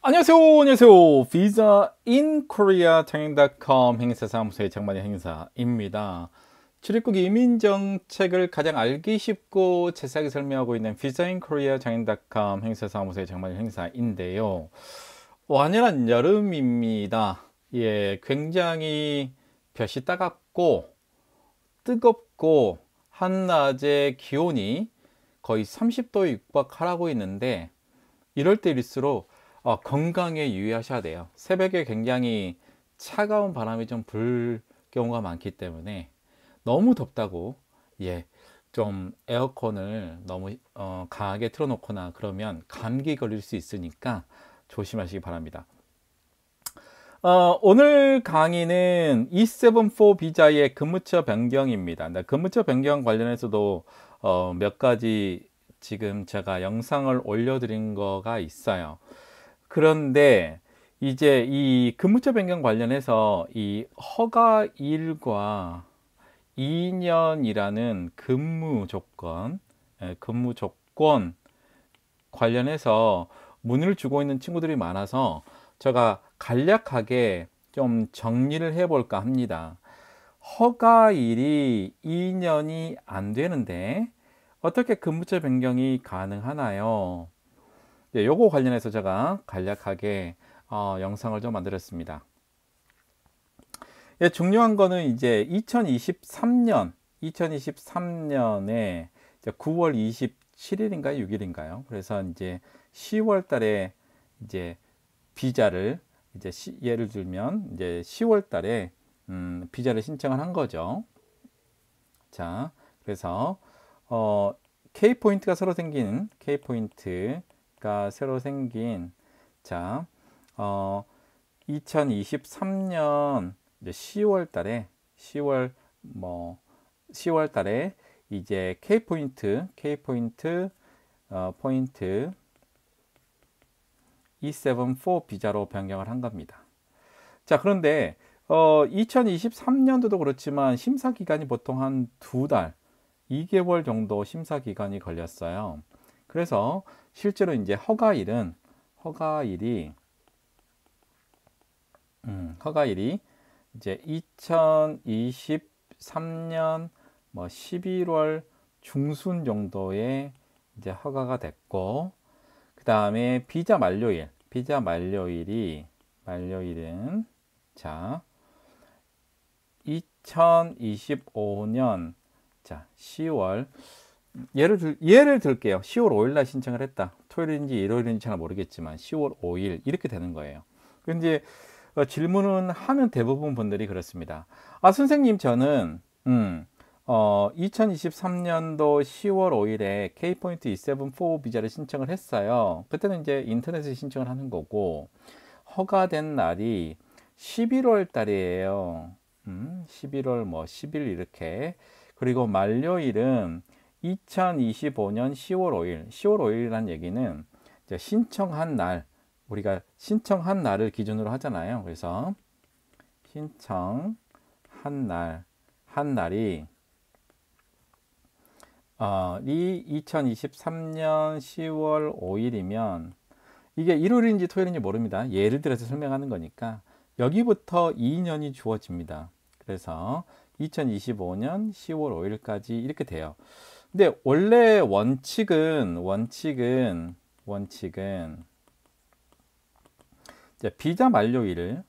안녕하세요. 비자 인 코리아 장인.com 행사사무소의 장만희 행사입니다. 출입국 이민 정책을 가장 알기 쉽고 자세하게 설명하고 있는 비자 인 코리아 장인.com 행사사무소의 장만희 행사인데요. 완연한 여름입니다. 예, 굉장히 볕이 따갑고 뜨겁고 한낮에 기온이 거의 30도에 육박하고 있는데, 이럴 때일수록 건강에 유의하셔야 돼요. 새벽에 굉장히 차가운 바람이 좀 불 경우가 많기 때문에 너무 덥다고 좀 에어컨을 너무 강하게 틀어놓거나 그러면 감기 걸릴 수 있으니까 조심하시기 바랍니다. 오늘 강의는 E74 비자의 근무처 변경입니다. 근무처 변경 관련해서도 몇 가지 지금 제가 영상을 올려드린 거가 있어요. 그런데 이제 이 근무처 변경 관련해서 이 허가일과 2년이라는 근무 조건 관련해서 문의를 주고 있는 친구들이 많아서 제가 간략하게 좀 정리를 해 볼까 합니다. 허가일이 2년이 안 되는데 어떻게 근무처 변경이 가능하나요? 요거 관련해서 제가 간략하게 영상을 좀 만들었습니다. 중요한 거는 이제 2023년에 9월 27일인가요? 6일인가요? 그래서 이제 10월 달에 이제 비자를 예를 들면 이제 10월 달에 비자를 신청을 한 거죠. 자, 그래서 K포인트가 새로 생긴 자, 2023년 이제 10월 달에 10월 달에 이제 K포인트 포인트 E74 비자로 변경을 한 겁니다. 자, 그런데 2023년도도 그렇지만 심사 기간이 보통 한 2달, 2개월 정도 심사 기간이 걸렸어요. 그래서 실제로 이제 허가일이 이제 2023년 11월 중순 정도에 이제 허가가 됐고, 그 다음에 만료일은 자 2025년 자 10월 예를 들게요. 10월 5일 날 신청을 했다. 토요일인지 일요일인지 잘 모르겠지만 10월 5일 이렇게 되는 거예요. 근데 질문은 하면 대부분 분들이 그렇습니다. 선생님, 저는 2023년도 10월 5일에 K포인트 E74 비자를 신청을 했어요. 그때는 이제 인터넷에 신청을 하는 거고, 허가된 날이 11월 달이에요. 11월 10일 이렇게. 그리고 만료일은 2025년 10월 5일. 10월 5일이라는 얘기는 이제 우리가 신청한 날을 기준으로 하잖아요. 그래서 신청한 날이 2023년 10월 5일이면 이게 일요일인지 토요일인지 모릅니다. 예를 들어서 설명하는 거니까 여기부터 2년이 주어집니다. 그래서 2025년 10월 5일까지 이렇게 돼요. 근데 원래 원칙은 이제 비자 만료일에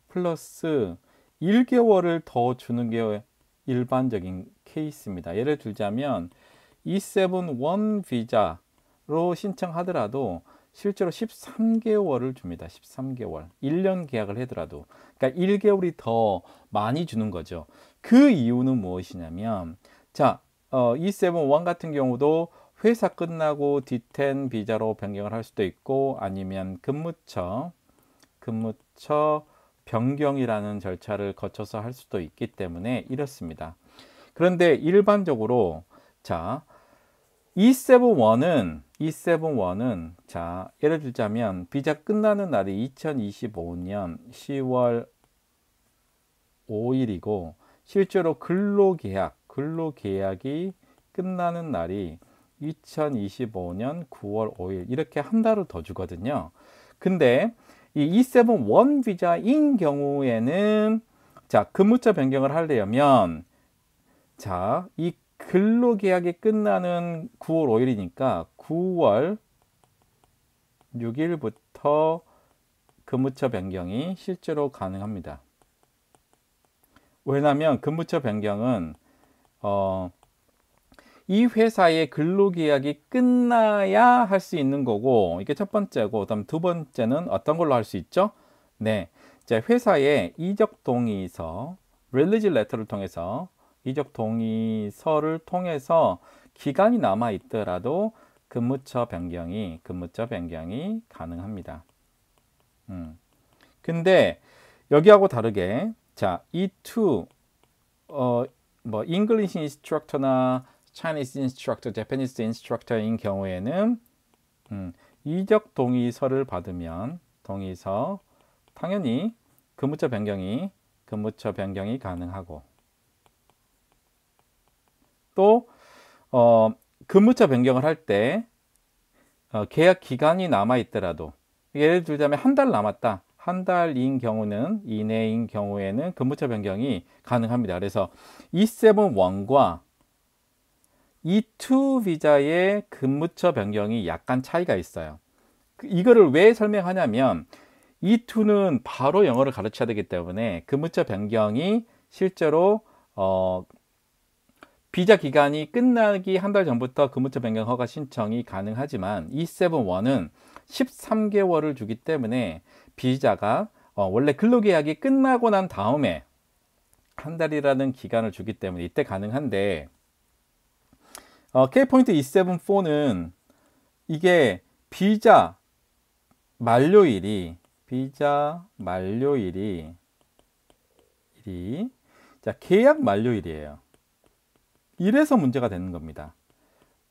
플러스 1개월을 더 주는 게 일반적인 케이스입니다. 예를 들자면 E71 비자로 신청하더라도 실제로 13개월을 줍니다. 13개월. 1년 계약을 하더라도. 그러니까 1개월이 더 많이 주는 거죠. 그 이유는 무엇이냐면, 자, E71 같은 경우도 회사 끝나고 D10 비자로 변경을 할 수도 있고, 아니면 근무처 변경이라는 절차를 거쳐서 할 수도 있기 때문에 이렇습니다. 그런데 일반적으로 자 E71은 자 예를 들자면 비자 끝나는 날이 2025년 10월 5일이고 실제로 근로계약이 끝나는 날이 2025년 9월 5일 이렇게 한 달을 더 주거든요. 근데 이 E7-1 비자인 경우에는 자, 근무처 변경을 하려면 자, 이 근로계약이 끝나는 9월 5일이니까 9월 6일부터 근무처 변경이 실제로 가능합니다. 왜냐하면 근무처 변경은 이 회사의 근로계약이 끝나야 할 수 있는 거고, 이게 첫 번째고, 그다음 두 번째는 어떤 걸로 할 수 있죠? 네, 이제 회사의 이적 동의서, release letter를 통해서 이적 동의서를 통해서 기간이 남아 있더라도 근무처 변경이 가능합니다. 근데 여기하고 다르게 자, 이 two 뭐 English instructor나 Chinese instructor, Japanese instructor인 경우에는 이적 동의서를 받으면 동의서 당연히 근무처 변경이 가능하고 또 근무처 변경을 할 때 계약 기간이 남아 있더라도 예를 들자면 한 달 남았다. 한 달인 경우는 이내인 경우에는 근무처 변경이 가능합니다. 그래서 E7-1과 E2 비자의 근무처 변경이 약간 차이가 있어요. 이거를 왜 설명하냐면 E2는 바로 영어를 가르쳐야 되기 때문에 근무처 변경이 실제로 비자 기간이 끝나기 한 달 전부터 근무처 변경 허가 신청이 가능하지만 E7-1은 13개월을 주기 때문에 비자가 원래 근로계약이 끝나고 난 다음에 한 달이라는 기간을 주기 때문에 이때 가능한데 K포인트 E7-4는 이게 비자 만료일이 자, 계약 만료일이에요. 이래서 문제가 되는 겁니다.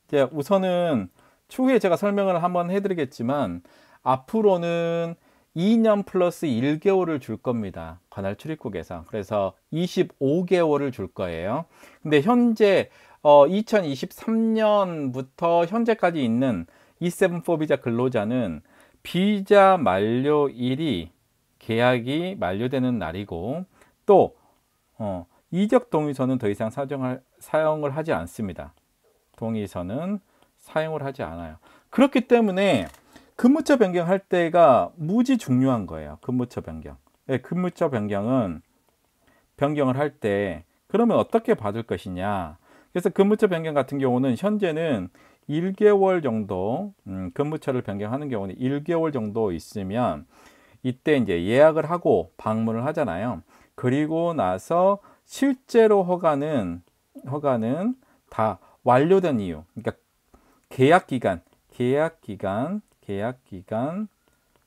이제 우선은 추후에 제가 설명을 한번 해드리겠지만 앞으로는 2년 플러스 1개월을 줄 겁니다. 관할 출입국에서. 그래서 25개월을 줄 거예요. 근데 현재 2023년부터 현재까지 있는 E7-4 비자 근로자는 비자 만료일이 계약이 만료되는 날이고 또 이적 동의서는 더 이상 사용을 하지 않습니다. 동의서는 사용을 하지 않아요. 그렇기 때문에 근무처 변경할 때가 무지 중요한 거예요. 근무처 변경. 네, 근무처 변경은 변경을 할 때 그러면 어떻게 받을 것이냐. 그래서 근무처 변경 같은 경우는 현재는 1개월 정도 근무처를 변경하는 경우는 1개월 정도 있으면 이때 이제 예약을 하고 방문을 하잖아요. 그리고 나서 실제로 허가는 다 완료된 이유. 그러니까 계약 기간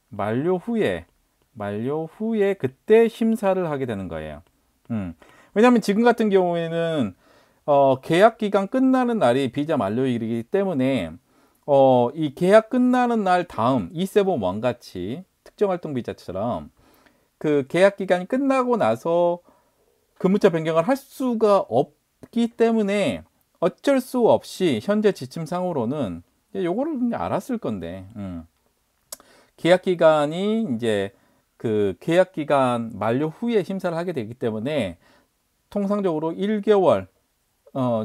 만료 후에 그때 심사를 하게 되는 거예요. 왜냐하면 지금 같은 경우에는 계약 기간 끝나는 날이 비자 만료일이기 때문에 이 계약 끝나는 날 다음 E7-1 같이 특정활동 비자처럼 그 계약 기간이 끝나고 나서 근무처 변경을 할 수가 없기 때문에 어쩔 수 없이 현재 지침상으로는 요거를 알았을 건데 계약 기간이 이제 그 계약 기간 만료 후에 심사를 하게 되기 때문에 통상적으로 1개월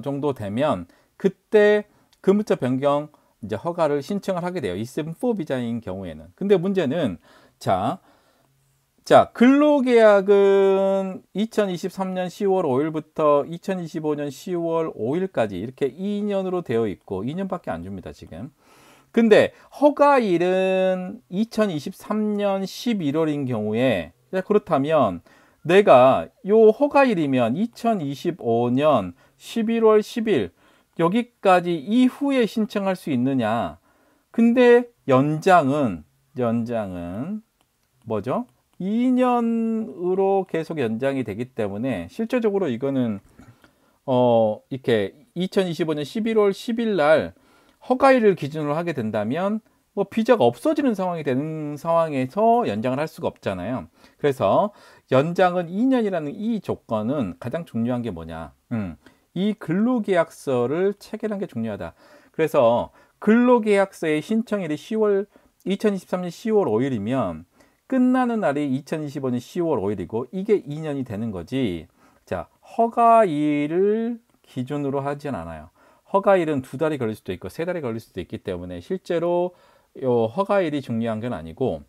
정도 되면 그때 근무처 변경 이제 허가를 신청을 하게 돼요. E7-4 비자인 경우에는. 근데 문제는 자 근로계약은 2023년 10월 5일부터 2025년 10월 5일까지 이렇게 2년으로 되어 있고 2년밖에 안 줍니다, 지금. 근데 허가일은 2023년 11월인 경우에 그렇다면 내가 요 허가일이면 2025년 11월 10일 여기까지 이후에 신청할 수 있느냐? 근데 연장은 뭐죠? 2년으로 계속 연장이 되기 때문에 실제적으로 이거는 이렇게 2025년 11월 10일 날 허가일을 기준으로 하게 된다면 뭐 비자가 없어지는 상황이 되는 상황에서 연장을 할 수가 없잖아요. 그래서 연장은 2년이라는 이 조건은 가장 중요한 게 뭐냐? 이 근로계약서를 체결한 게 중요하다. 그래서 근로계약서의 신청일이 2023년 10월 5일이면 끝나는 날이 2025년 10월 5일이고 이게 2년이 되는 거지. 자, 허가일을 기준으로 하진 않아요. 허가일은 2달이 걸릴 수도 있고 3달이 걸릴 수도 있기 때문에 실제로 요 허가일이 중요한 건 아니고,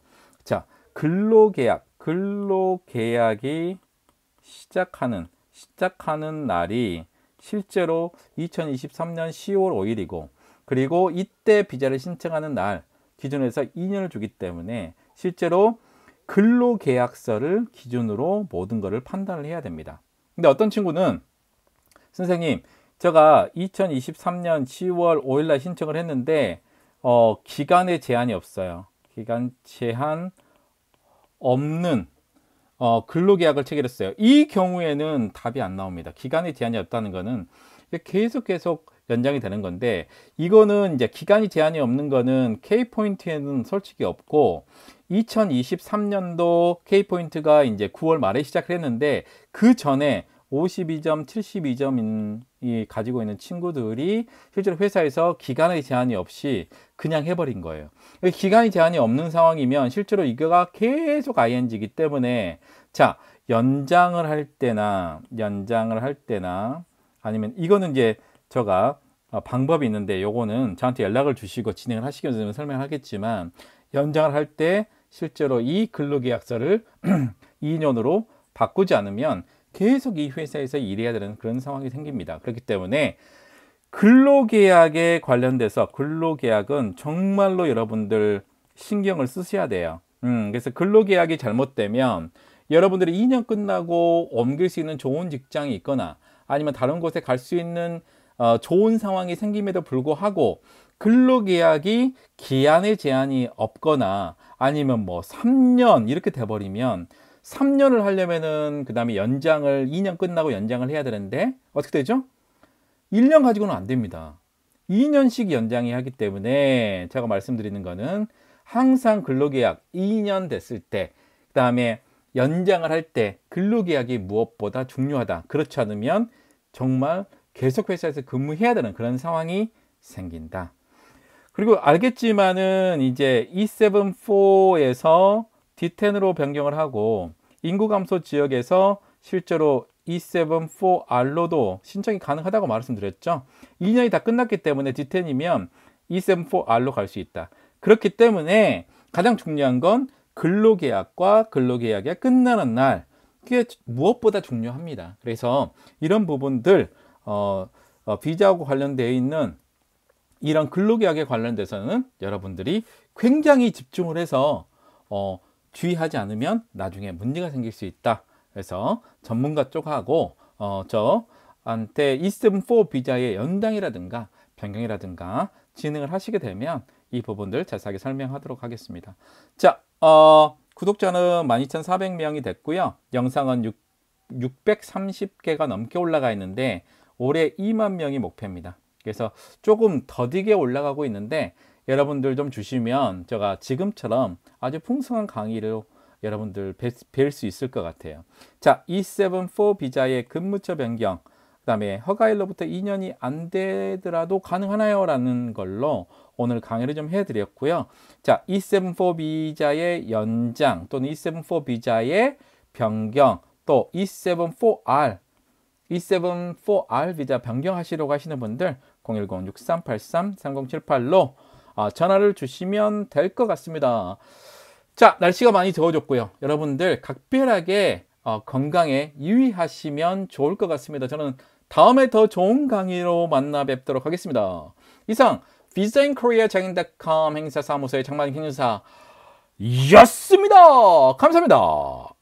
자, 근로계약이 시작하는 날이 실제로 2023년 10월 5일이고, 그리고 이때 비자를 신청하는 날 기준으로 해서 2년을 주기 때문에 실제로 근로계약서를 기준으로 모든 것을 판단을 해야 됩니다. 근데 어떤 친구는 선생님, 제가 2023년 10월 5일 날 신청을 했는데 기간에 제한이 없어요. 기간 제한 없는 근로계약을 체결했어요. 이 경우에는 답이 안 나옵니다. 기간에 제한이 없다는 거는 계속 연장이 되는 건데, 이거는 이제 기간이 제한이 없는 거는 K포인트에는 솔직히 없고, 2023년도 K포인트가 이제 9월 말에 시작을 했는데, 그 전에 52점, 72점이 가지고 있는 친구들이 실제로 회사에서 기간의 제한이 없이 그냥 해버린 거예요. 기간이 제한이 없는 상황이면 실제로 이거가 계속 ING이기 때문에, 자, 연장을 할 때나 아니면 이거는 이제 제가 방법이 있는데, 요거는 저한테 연락을 주시고 진행을 하시기 전에 설명하겠지만, 연장을 할 때 실제로 이 근로계약서를 2년으로 바꾸지 않으면 계속 이 회사에서 일해야 되는 그런 상황이 생깁니다. 그렇기 때문에 근로계약에 관련돼서, 근로계약은 정말로 여러분들 신경을 쓰셔야 돼요. 그래서 근로계약이 잘못되면 여러분들이 2년 끝나고 옮길 수 있는 좋은 직장이 있거나 아니면 다른 곳에 갈 수 있는 좋은 상황이 생김에도 불구하고 근로계약이 기한의 제한이 없거나 아니면 뭐 3년 이렇게 돼버리면, 3년을 하려면은 그 다음에 연장을 2년 끝나고 연장을 해야 되는데 어떻게 되죠? 1년 가지고는 안 됩니다. 2년씩 연장이 하기 때문에 제가 말씀드리는 거는 항상 근로계약 2년 됐을 때, 그 다음에 연장을 할 때 근로계약이 무엇보다 중요하다. 그렇지 않으면 정말 계속 회사에서 근무해야 되는 그런 상황이 생긴다. 그리고 알겠지만은 이제 E74에서 D10으로 변경을 하고 인구 감소 지역에서 실제로 E74R로도 신청이 가능하다고 말씀드렸죠. 2년이 다 끝났기 때문에 D10이면 E74R로 갈 수 있다. 그렇기 때문에 가장 중요한 건 근로계약과 근로계약이 끝나는 날, 그게 무엇보다 중요합니다. 그래서 이런 부분들 비자하고 관련되어 있는 이런 근로계약에 관련돼서는 여러분들이 굉장히 집중을 해서 주의하지 않으면 나중에 문제가 생길 수 있다. 그래서 전문가 쪽하고 저한테 E74 비자의 연장이라든가 변경이라든가 진행을 하시게 되면 이 부분들 자세하게 설명하도록 하겠습니다. 자, 구독자는 12,400명이 됐고요. 영상은 630개가 넘게 올라가 있는데 올해 2만 명이 목표입니다. 그래서 조금 더디게 올라가고 있는데 여러분들 좀 주시면 제가 지금처럼 아주 풍성한 강의를 여러분들 뵐 수 있을 것 같아요. 자, E74 비자의 근무처 변경, 그 다음에 허가일로부터 2년이 안 되더라도 가능하나요? 라는 걸로 오늘 강의를 좀 해드렸고요. 자, E74 비자의 연장 또는 E74 비자의 변경, 또 E74R 비자 변경하시려고 하시는 분들 010-6383-3078로 전화를 주시면 될 것 같습니다. 자, 날씨가 많이 더워졌고요. 여러분들 각별하게 건강에 유의하시면 좋을 것 같습니다. 저는 다음에 더 좋은 강의로 만나 뵙도록 하겠습니다. 이상 visainkorea장인.com 행사사무소의 장만희 행사였습니다. 감사합니다.